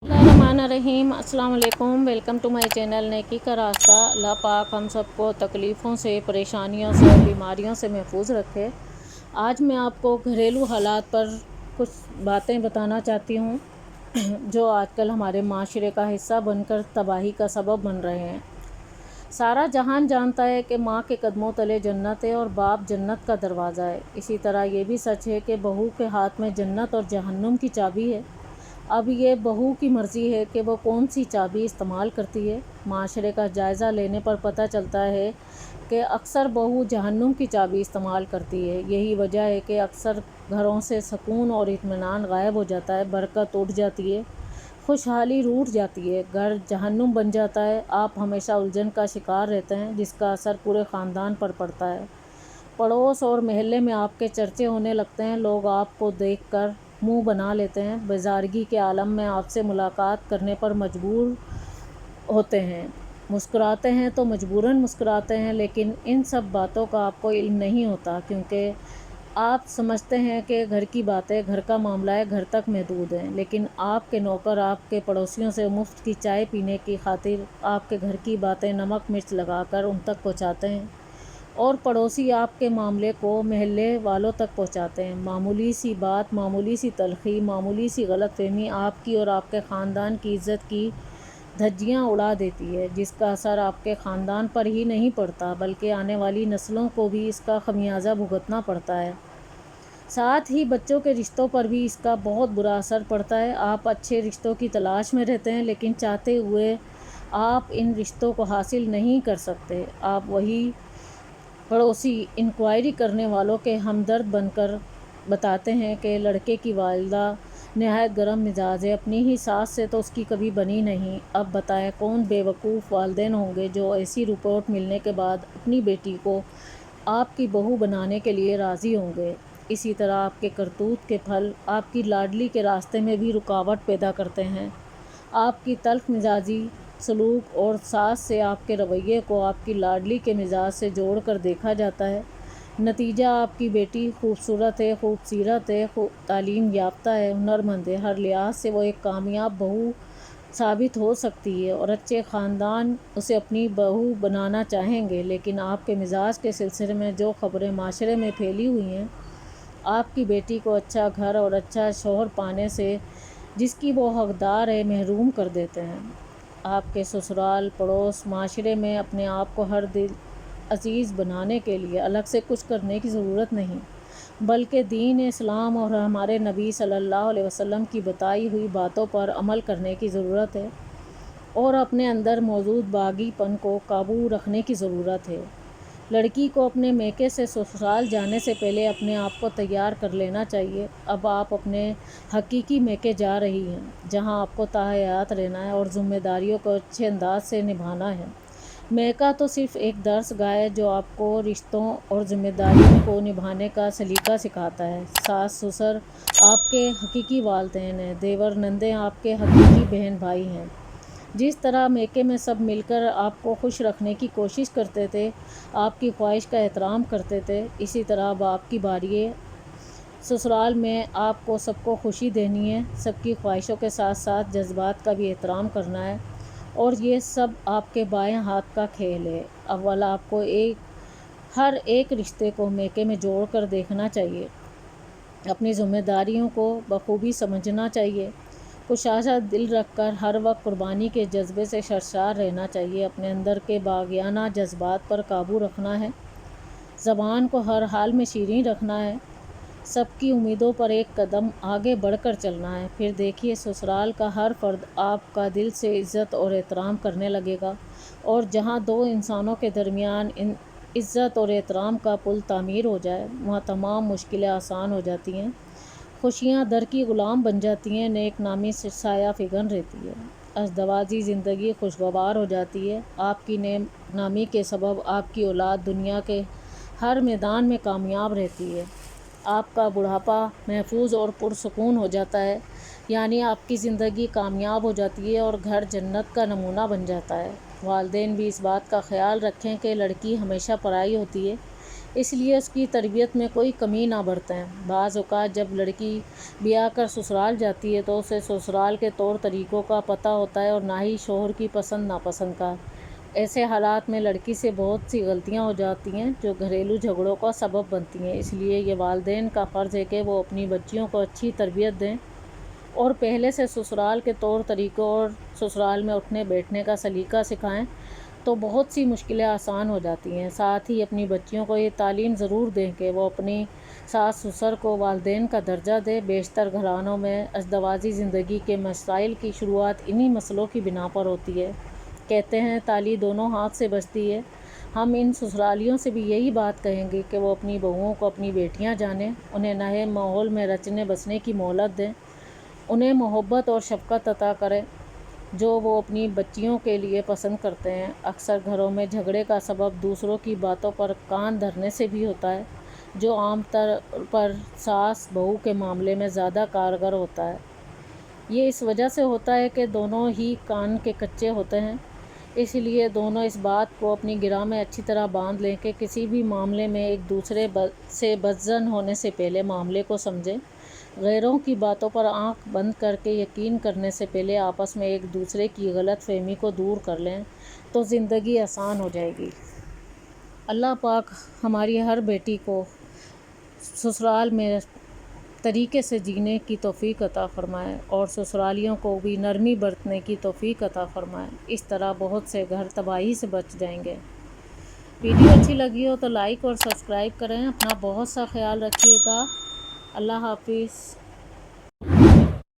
रहीम अस्सलाम वालेकुम। Welcome to my channel नेकी का रास्ता। अल्लाह पाक हम सबको तकलीफ़ों से, परेशानियों से और बीमारियों से महफूज रखे। आज मैं आपको घरेलू हालात पर कुछ बातें बताना चाहती हूँ जो आजकल हमारे माशरे का हिस्सा बनकर तबाही का सबब बन रहे हैं। सारा जहान जानता है कि माँ के कदमों तले जन्नत है और बाप जन्नत का दरवाज़ा है। इसी तरह ये भी सच है कि बहू के हाथ में जन्नत और जहन्नुम की चाबी है। अब ये बहू की मर्ज़ी है कि वो कौन सी चाबी इस्तेमाल करती है। माशरे का जायज़ा लेने पर पता चलता है कि अक्सर बहू जहन्नुम की चाबी इस्तेमाल करती है। यही वजह है कि अक्सर घरों से सुकून और इत्मीनान गायब हो जाता है, बरकत उठ जाती है, खुशहाली रूठ जाती है, घर जहन्नुम बन जाता है। आप हमेशा उलझन का शिकार रहते हैं जिसका असर पूरे ख़ानदान पर पड़ता है। पड़ोस और महल्ले में आपके चर्चे होने लगते हैं। लोग आपको देखकर मुंह बना लेते हैं, बेज़ारगी के आलम में आपसे मुलाकात करने पर मजबूर होते हैं। मुस्कुराते हैं तो मजबूरन मुस्कुराते हैं, लेकिन इन सब बातों का आपको इल्म नहीं होता, क्योंकि आप समझते हैं कि घर की बातें, घर का मामला है, घर तक महदूद हैं। लेकिन आपके नौकर आपके पड़ोसियों से मुफ्त की चाय पीने की खातिर आपके घर की बातें नमक मिर्च लगाकर उन तक पहुँचाते हैं, और पड़ोसी आपके मामले को महल्ले वालों तक पहुंचाते हैं। मामूली सी बात, मामूली सी तलखी, मामूली सी गलतफहमी आपकी और आपके ख़ानदान की इज़्ज़त की धज्जियां उड़ा देती है, जिसका असर आपके ख़ानदान पर ही नहीं पड़ता बल्कि आने वाली नस्लों को भी इसका खमियाजा भुगतना पड़ता है। साथ ही बच्चों के रिश्तों पर भी इसका बहुत बुरा असर पड़ता है। आप अच्छे रिश्तों की तलाश में रहते हैं, लेकिन चाहते हुए आप इन रिश्तों को हासिल नहीं कर सकते। आप वही पड़ोसी इंक्वायरी करने वालों के हमदर्द बनकर बताते हैं कि लड़के की वालिदा नहायत गर्म मिजाज है, अपनी ही सास से तो उसकी कभी बनी नहीं। अब बताएं कौन बेवकूफ़ वालिदैन होंगे जो ऐसी रिपोर्ट मिलने के बाद अपनी बेटी को आपकी बहू बनाने के लिए राज़ी होंगे। इसी तरह आपके करतूत के फल आपकी लाडली के रास्ते में भी रुकावट पैदा करते हैं। आपकी तल्ख मिजाजी सलूक और सास से आपके रवैये को आपकी लाडली के मिजाज से जोड़ कर देखा जाता है। नतीजा आपकी बेटी खूबसूरत है, खूबसीरत है, तालीम याफ्ता है, हुनरमंद है, हर लिहाज से वो एक कामयाब बहू साबित हो सकती है और अच्छे ख़ानदान उसे अपनी बहू बनाना चाहेंगे। लेकिन आपके मिजाज के सिलसिले में जो ख़बरें माशरे में फैली हुई हैं, आपकी बेटी को अच्छा घर और अच्छा शौहर पाने से जिसकी वो हकदार है महरूम कर देते हैं। आपके ससुराल, पड़ोस, माशरे में अपने आप को हर दिल अजीज़ बनाने के लिए अलग से कुछ करने की ज़रूरत नहीं, बल्कि दीन इस्लाम और हमारे नबी सल्लल्लाहु अलैहि वसल्लम की बताई हुई बातों पर अमल करने की ज़रूरत है और अपने अंदर मौजूद बागीपन को काबू रखने की ज़रूरत है। लड़की को अपने मेके से ससुराल जाने से पहले अपने आप को तैयार कर लेना चाहिए। अब आप अपने हकीकी मेके जा रही हैं, जहां आपको ताहयात रहना है और ज़िम्मेदारियों को अच्छे अंदाज से निभाना है। मेका तो सिर्फ़ एक दर्सगाह है जो आपको रिश्तों और ज़िम्मेदारियों को निभाने का सलीका सिखाता है। सास ससुर आपके हकीकी वालिदैन हैं, देवर नंदे आपके हकीकी बहन भाई हैं। जिस तरह मेके में सब मिलकर आपको खुश रखने की कोशिश करते थे, आपकी ख्वाहिश का एहतराम करते थे, इसी तरह अब आपकी बारी है। ससुराल में आपको सबको खुशी देनी है, सबकी ख्वाहिशों के साथ साथ जज्बात का भी एहतराम करना है, और ये सब आपके बाएं हाथ का खेल है। अव्वल आपको हर एक रिश्ते को मेके में जोड़ कर देखना चाहिए, अपनी ज़िम्मेदारियों को बखूबी समझना चाहिए, कुशादा दिल रखकर हर वक्त कुर्बानी के जज्बे से सरशार रहना चाहिए। अपने अंदर के बागियाना जज्बात पर काबू रखना है, ज़बान को हर हाल में शीरीं रखना है, सबकी उम्मीदों पर एक कदम आगे बढ़कर चलना है। फिर देखिए ससुराल का हर फर्द आपका दिल से इज़्ज़त और एहतराम करने लगेगा, और जहाँ दो इंसानों के दरमियान इज़्ज़त और एहतराम का पुल तामीर हो जाए, वहाँ तमाम मुश्किलें आसान हो जाती हैं, खुशियाँ दर की ग़ुलाम बन जाती हैं, नेक नामी से साया फिगन रहती है, अज़दवाजी ज़िंदगी खुशगवार हो जाती है। आपकी नेक नामी के सबब आपकी औलाद दुनिया के हर मैदान में कामयाब रहती है। आपका बुढ़ापा महफूज और पुरसुकून हो जाता है, यानी आपकी ज़िंदगी कामयाब हो जाती है और घर जन्नत का नमूना बन जाता है। वालिदैन भी इस बात का ख्याल रखें कि लड़की हमेशा पराई होती है, اس لیے اس کی تربیت میں کوئی کمی نہ برتیں۔ بعض اوقات جب لڑکی بیاہ کر سسرال جاتی ہے تو اسے سسرال کے طور طریقوں کا پتہ ہوتا ہے اور نہ ہی شوہر کی پسند ناپسند کا۔ ایسے حالات میں لڑکی سے بہت سی غلطیاں ہو جاتی ہیں جو گھریلو جھگڑوں کا سبب بنتی ہیں۔ اس لیے یہ والدین کا فرض ہے کہ وہ اپنی بچیوں کو اچھی تربیت دیں اور پہلے سے سسرال کے طور طریقوں اور سسرال میں اٹھنے بیٹھنے کا سلیقہ سکھائیں تو بہت سی مشکلیں آسان ہو جاتی ہیں۔ ساتھ ہی اپنی بچیوں کو یہ تعلیم ضرور دیں کہ وہ اپنی ساس سسر کو والدین کا درجہ دیں۔ بیشتر گھرانوں میں ازدواجی زندگی کے مسائل کی شروعات انہی مسئلوں کی بنا پر ہوتی ہے۔ کہتے ہیں تالی دونوں ہاتھ سے بجتی ہے۔ ہم ان سسرالیوں سے بھی یہی بات کہیں گے کہ وہ اپنی بہوؤں کو اپنی بیٹیاں جانیں، انہیں نئے ماحول میں رچنے بسنے کی مہلت دیں، انہیں محبت اور شفقت عطا کریں جو وہ اپنی بچیوں کے لیے پسند کرتے ہیں۔ اکثر گھروں میں جھگڑے کا سبب دوسروں کی باتوں پر کان دھرنے سے بھی ہوتا ہے، جو عام طور پر ساس بہو کے معاملے میں زیادہ کارگر ہوتا ہے۔ یہ اس وجہ سے ہوتا ہے کہ دونوں ہی کان کے کچے ہوتے ہیں، اس لیے دونوں اس بات کو اپنی گرہ میں اچھی طرح باندھ لیں کہ کسی بھی معاملے میں ایک دوسرے سے بدظن ہونے سے پہلے معاملے کو سمجھیں۔ غیروں کی باتوں پر آنکھ بند کر کے یقین کرنے سے پہلے آپس میں ایک دوسرے کی غلط فہمی کو دور کر لیں تو زندگی آسان ہو جائے گی۔ اللہ پاک ہماری ہر بیٹی کو سسرال میں طریقے سے جینے کی توفیق عطا فرمائے اور سسرالیوں کو بھی نرمی برتنے کی توفیق عطا فرمائے۔ اس طرح بہت سے گھر تباہی سے بچ جائیں گے۔ ویڈیو اچھی لگی ہو تو لائک اور سبسکرائب کریں۔ اپنا بہت سا خیال رکھیے گا۔ اللہ حافظ۔